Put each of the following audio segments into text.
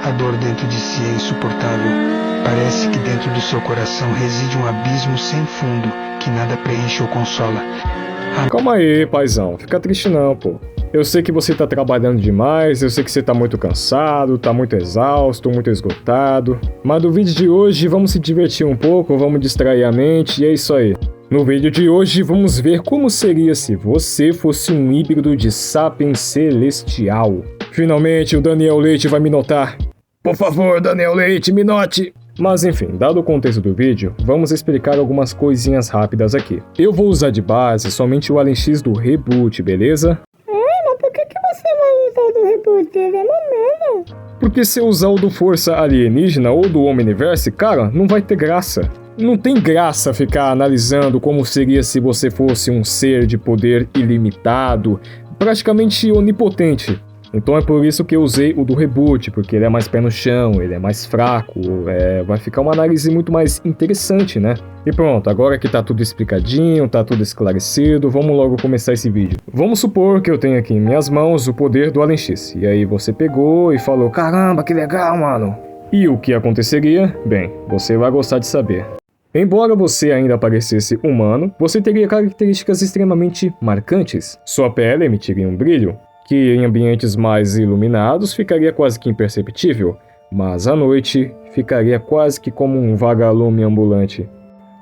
A dor dentro de si é insuportável. Parece que dentro do seu coração reside um abismo sem fundo, que nada preenche ou consola. Calma aí, paizão. Fica triste não, pô. Eu sei que você tá trabalhando demais, eu sei que você tá muito cansado, tá muito exausto, muito esgotado. Mas no vídeo de hoje vamos se divertir um pouco, vamos distrair a mente e é isso aí. No vídeo de hoje vamos ver como seria se você fosse um híbrido de Sapiens Celestial. Finalmente o Daniel Leite vai me notar. Por favor, Daniel Leite, me note! Mas enfim, dado o contexto do vídeo, vamos explicar algumas coisinhas rápidas aqui. Eu vou usar de base somente o AlienX do Reboot, beleza? Mas por que você vai usar o do Reboot? Ele é mesmo? Porque se eu usar o do Força Alienígena ou do Omniverse, cara, não vai ter graça. Não tem graça ficar analisando como seria se você fosse um ser de poder ilimitado, praticamente onipotente. Então é por isso que eu usei o do Reboot, porque ele é mais pé no chão, ele é mais fraco, vai ficar uma análise muito mais interessante, né? E pronto, agora que tá tudo explicadinho, tá tudo esclarecido, vamos logo começar esse vídeo. Vamos supor que eu tenho aqui em minhas mãos o poder do AlienX, e aí você pegou e falou, caramba, que legal, mano! E o que aconteceria? Bem, você vai gostar de saber. Embora você ainda parecesse humano, você teria características extremamente marcantes. Sua pele emitiria um brilho, que em ambientes mais iluminados ficaria quase que imperceptível, mas à noite ficaria quase que como um vagalume ambulante.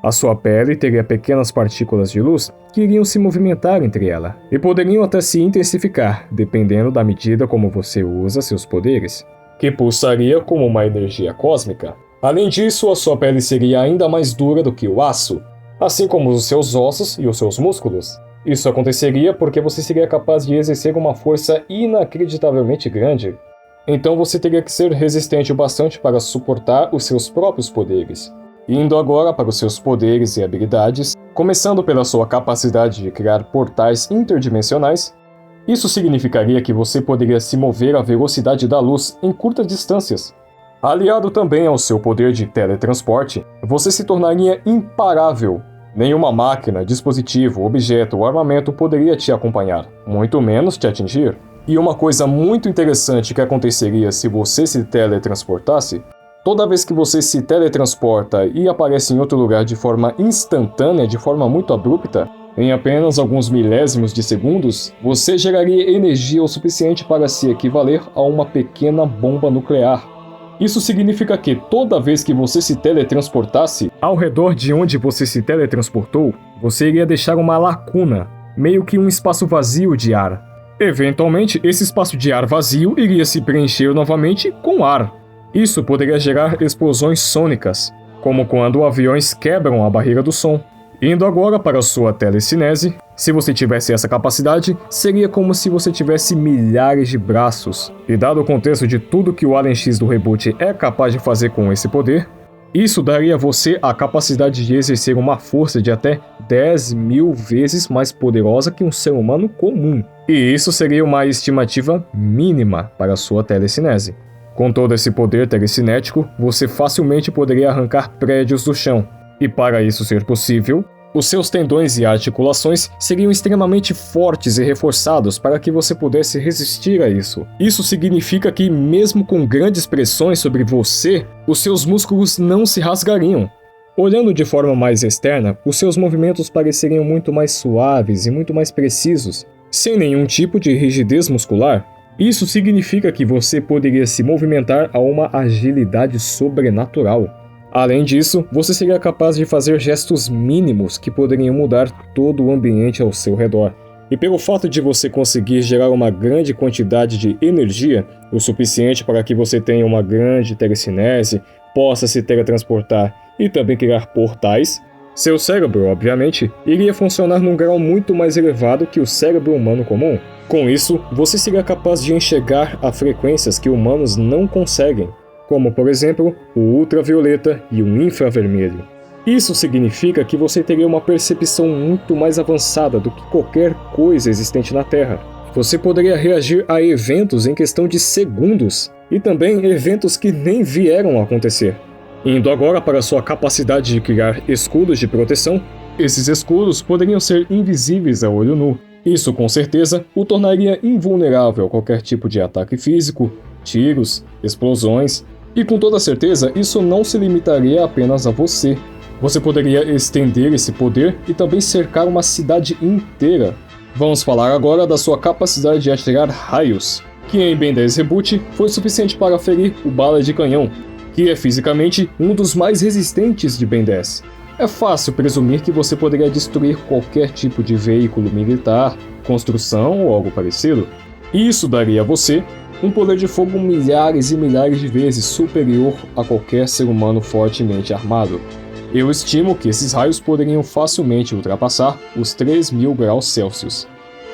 A sua pele teria pequenas partículas de luz que iriam se movimentar entre ela, e poderiam até se intensificar, dependendo da medida como você usa seus poderes, que pulsaria como uma energia cósmica. Além disso, a sua pele seria ainda mais dura do que o aço, assim como os seus ossos e os seus músculos. Isso aconteceria porque você seria capaz de exercer uma força inacreditavelmente grande. Então você teria que ser resistente o bastante para suportar os seus próprios poderes. Indo agora para os seus poderes e habilidades, começando pela sua capacidade de criar portais interdimensionais, isso significaria que você poderia se mover à velocidade da luz em curtas distâncias. Aliado também ao seu poder de teletransporte, você se tornaria imparável. Nenhuma máquina, dispositivo, objeto ou armamento poderia te acompanhar, muito menos te atingir. E uma coisa muito interessante que aconteceria se você se teletransportasse, toda vez que você se teletransporta e aparece em outro lugar de forma instantânea, de forma muito abrupta, em apenas alguns milésimos de segundos, você geraria energia o suficiente para se equivaler a uma pequena bomba nuclear. Isso significa que toda vez que você se teletransportasse, ao redor de onde você se teletransportou, você iria deixar uma lacuna, meio que um espaço vazio de ar. Eventualmente, esse espaço de ar vazio iria se preencher novamente com ar. Isso poderia gerar explosões sônicas, como quando aviões quebram a barreira do som. Indo agora para a sua telecinese, se você tivesse essa capacidade, seria como se você tivesse milhares de braços. E dado o contexto de tudo que o AlienX do Reboot é capaz de fazer com esse poder, isso daria a você a capacidade de exercer uma força de até 10.000 vezes mais poderosa que um ser humano comum. E isso seria uma estimativa mínima para a sua telecinese. Com todo esse poder telecinético, você facilmente poderia arrancar prédios do chão. E para isso ser possível, os seus tendões e articulações seriam extremamente fortes e reforçados para que você pudesse resistir a isso. Isso significa que, mesmo com grandes pressões sobre você, os seus músculos não se rasgariam. Olhando de forma mais externa, os seus movimentos pareceriam muito mais suaves e muito mais precisos, sem nenhum tipo de rigidez muscular. Isso significa que você poderia se movimentar a uma agilidade sobrenatural. Além disso, você seria capaz de fazer gestos mínimos que poderiam mudar todo o ambiente ao seu redor. E pelo fato de você conseguir gerar uma grande quantidade de energia, o suficiente para que você tenha uma grande telecinese, possa se teletransportar e também criar portais, seu cérebro, obviamente, iria funcionar num grau muito mais elevado que o cérebro humano comum. Com isso, você seria capaz de enxergar a frequências que humanos não conseguem, como por exemplo, o ultravioleta e o infravermelho. Isso significa que você teria uma percepção muito mais avançada do que qualquer coisa existente na Terra. Você poderia reagir a eventos em questão de segundos, e também eventos que nem vieram a acontecer. Indo agora para sua capacidade de criar escudos de proteção, esses escudos poderiam ser invisíveis a olho nu. Isso com certeza o tornaria invulnerável a qualquer tipo de ataque físico, tiros, explosões. E com toda certeza, isso não se limitaria apenas a você. Você poderia estender esse poder e também cercar uma cidade inteira. Vamos falar agora da sua capacidade de atirar raios, que em Ben 10 Reboot foi suficiente para ferir o bala de canhão, que é fisicamente um dos mais resistentes de Ben 10. É fácil presumir que você poderia destruir qualquer tipo de veículo militar, construção ou algo parecido. E isso daria a você um poder de fogo milhares e milhares de vezes superior a qualquer ser humano fortemente armado. Eu estimo que esses raios poderiam facilmente ultrapassar os 3.000 graus Celsius.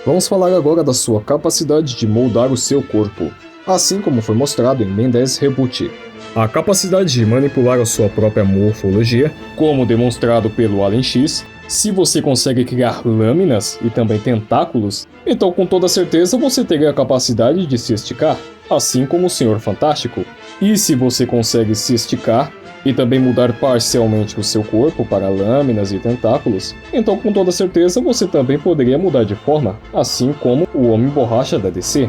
Vamos falar agora da sua capacidade de moldar o seu corpo, assim como foi mostrado em Ben 10 Reboot. A capacidade de manipular a sua própria morfologia, como demonstrado pelo Alien X. Se você consegue criar lâminas e também tentáculos, então com toda certeza você teria a capacidade de se esticar, assim como o Senhor Fantástico. E se você consegue se esticar e também mudar parcialmente o seu corpo para lâminas e tentáculos, então com toda certeza você também poderia mudar de forma, assim como o Homem-Borracha da DC.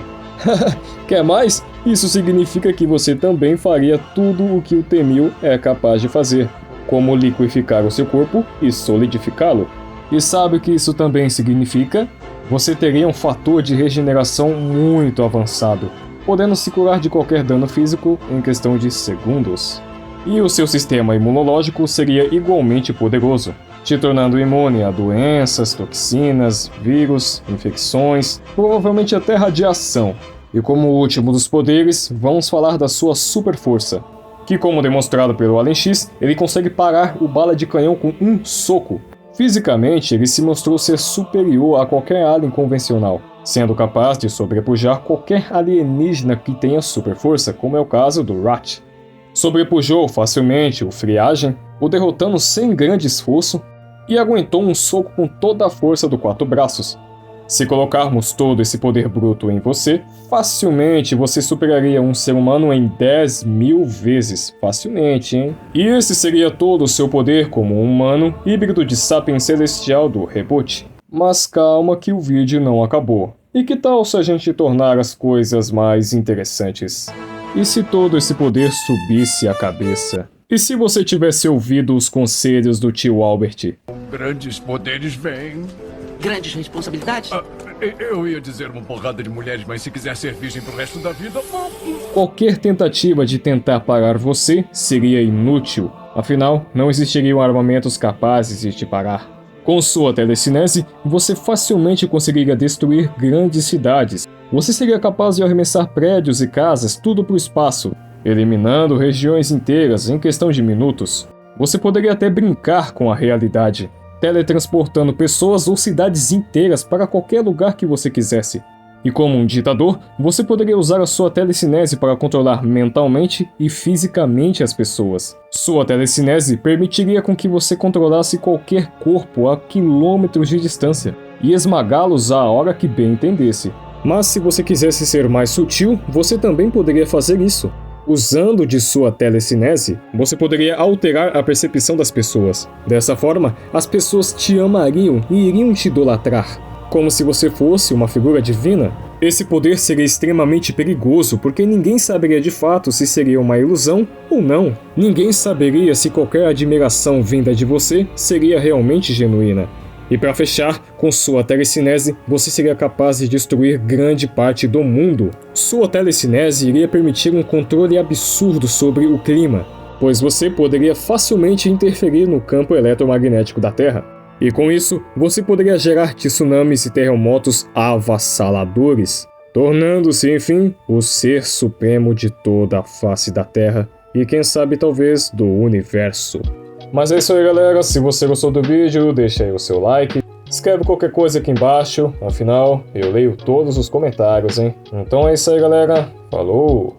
Quer mais? Isso significa que você também faria tudo o que o T-1000 é capaz de fazer, como liquificar o seu corpo e solidificá-lo. E sabe o que isso também significa? Você teria um fator de regeneração muito avançado, podendo se curar de qualquer dano físico em questão de segundos. E o seu sistema imunológico seria igualmente poderoso, te tornando imune a doenças, toxinas, vírus, infecções, provavelmente até radiação. E como último dos poderes, vamos falar da sua super força, que, como demonstrado pelo Alien X, ele consegue parar o bala de canhão com um soco. Fisicamente, ele se mostrou ser superior a qualquer alien convencional, sendo capaz de sobrepujar qualquer alienígena que tenha super força, como é o caso do Rat. Sobrepujou facilmente o Friagem, o derrotando sem grande esforço, e aguentou um soco com toda a força do Quatro Braços. Se colocarmos todo esse poder bruto em você, facilmente você superaria um ser humano em 10.000 vezes. Facilmente, hein? E esse seria todo o seu poder como um humano híbrido de Sapiens Celestial do Reboot. Mas calma que o vídeo não acabou. E que tal se a gente tornar as coisas mais interessantes? E se todo esse poder subisse a cabeça? E se você tivesse ouvido os conselhos do tio Albert? Grandes poderes vêm. Grandes responsabilidades? Eu ia dizer uma porrada de mulheres, mas se quiser ser virgem pro resto da vida... Qualquer tentativa de tentar parar você seria inútil. Afinal, não existiriam armamentos capazes de te parar. Com sua telecinese, você facilmente conseguiria destruir grandes cidades. Você seria capaz de arremessar prédios e casas tudo para o espaço, eliminando regiões inteiras em questão de minutos. Você poderia até brincar com a realidade, teletransportando pessoas ou cidades inteiras para qualquer lugar que você quisesse. E como um ditador, você poderia usar a sua telecinese para controlar mentalmente e fisicamente as pessoas. Sua telecinese permitiria com que você controlasse qualquer corpo a quilômetros de distância e esmagá-los à hora que bem entendesse. Mas se você quisesse ser mais sutil, você também poderia fazer isso. Usando de sua telecinese, você poderia alterar a percepção das pessoas. Dessa forma, as pessoas te amariam e iriam te idolatrar, como se você fosse uma figura divina. Esse poder seria extremamente perigoso, porque ninguém saberia de fato se seria uma ilusão ou não. Ninguém saberia se qualquer admiração vinda de você seria realmente genuína. E para fechar, com sua telecinese, você seria capaz de destruir grande parte do mundo. Sua telecinese iria permitir um controle absurdo sobre o clima, pois você poderia facilmente interferir no campo eletromagnético da Terra. E com isso, você poderia gerar tsunamis e terremotos avassaladores, tornando-se, enfim, o ser supremo de toda a face da Terra e, quem sabe, talvez, do universo. Mas é isso aí, galera. Se você gostou do vídeo, deixa aí o seu like. Escreve qualquer coisa aqui embaixo. Afinal, eu leio todos os comentários, hein? Então é isso aí, galera. Falou!